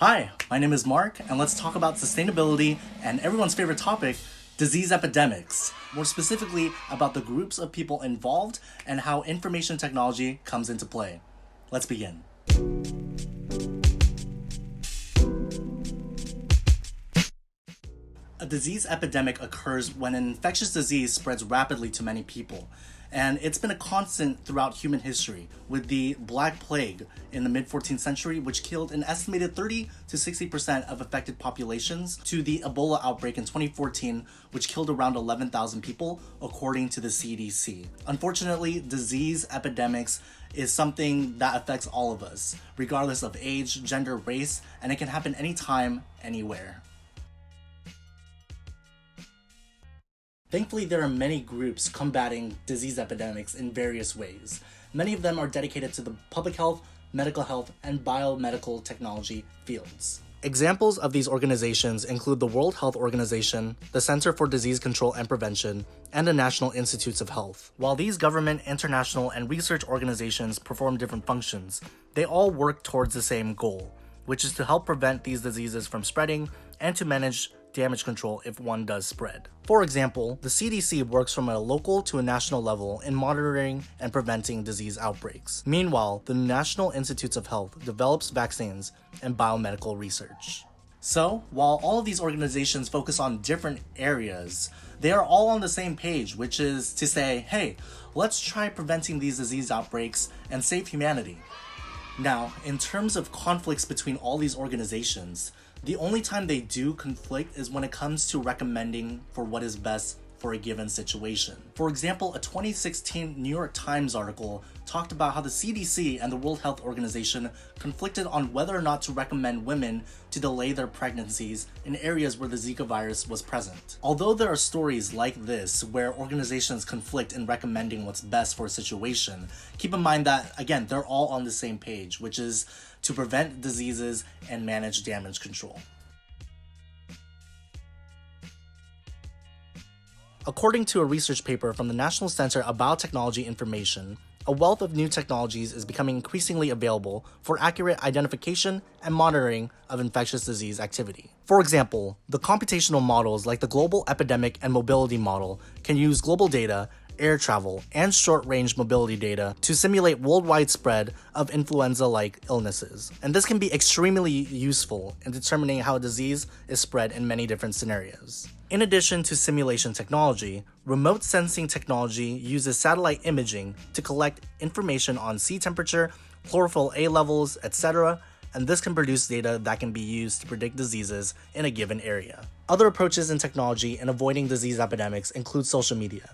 Hi, my name is Mark, and let's talk about sustainability and everyone's favorite topic, disease epidemics. More specifically, about the groups of people involved and how information technology comes into play. Let's begin. A disease epidemic occurs when an infectious disease spreads rapidly to many people. And it's been a constant throughout human history, with the Black Plague in the mid-14th century, which killed an estimated 30 to 60% of affected populations, to the Ebola outbreak in 2014, which killed around 11,000 people, according to the CDC. Unfortunately, disease epidemics is something that affects all of us, regardless of age, gender, race, and it can happen anytime, anywhere. Thankfully, there are many groups combating disease epidemics in various ways. Many of them are dedicated to the public health, medical health, and biomedical technology fields. Examples of these organizations include the World Health Organization, the Center for Disease Control and Prevention, and the National Institutes of Health. While these government, international, and research organizations perform different functions, they all work towards the same goal, which is to help prevent these diseases from spreading and to manage damage control if one does spread. For example, the CDC works from a local to a national level in monitoring and preventing disease outbreaks. Meanwhile, the National Institutes of Health develops vaccines and biomedical research. So, while all of these organizations focus on different areas, they are all on the same page, which is to say, hey, let's try preventing these disease outbreaks and save humanity. Now, in terms of conflicts between all these organizations, the only time they do conflict is when it comes to recommending for what is best for a given situation. For example, a 2016 New York Times article talked about how the CDC and the World Health Organization conflicted on whether or not to recommend women to delay their pregnancies in areas where the Zika virus was present. Although there are stories like this where organizations conflict in recommending what's best for a situation, keep in mind that, again, they're all on the same page, which is to prevent diseases and manage damage control. According to a research paper from the National Center of Biotechnology Information, a wealth of new technologies is becoming increasingly available for accurate identification and monitoring of infectious disease activity. For example, the computational models like the Global Epidemic and Mobility Model can use global data, air travel, and short-range mobility data to simulate worldwide spread of influenza-like illnesses. And this can be extremely useful in determining how a disease is spread in many different scenarios. In addition to simulation technology, remote sensing technology uses satellite imaging to collect information on sea temperature, chlorophyll A levels, etc., and this can produce data that can be used to predict diseases in a given area. Other approaches in technology in avoiding disease epidemics include social media.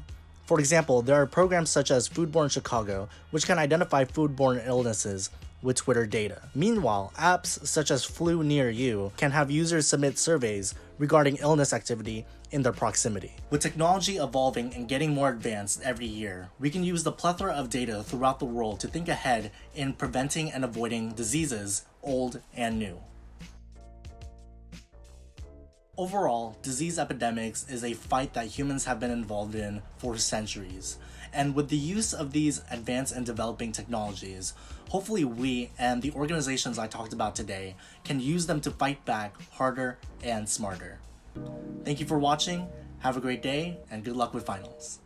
For example, there are programs such as Foodborne Chicago, which can identify foodborne illnesses with Twitter data. Meanwhile, apps such as Flu Near You can have users submit surveys regarding illness activity in their proximity. With technology evolving and getting more advanced every year, we can use the plethora of data throughout the world to think ahead in preventing and avoiding diseases, old and new. Overall, disease epidemics is a fight that humans have been involved in for centuries. And with the use of these advanced and developing technologies, hopefully we and the organizations I talked about today can use them to fight back harder and smarter. Thank you for watching, have a great day, and good luck with finals.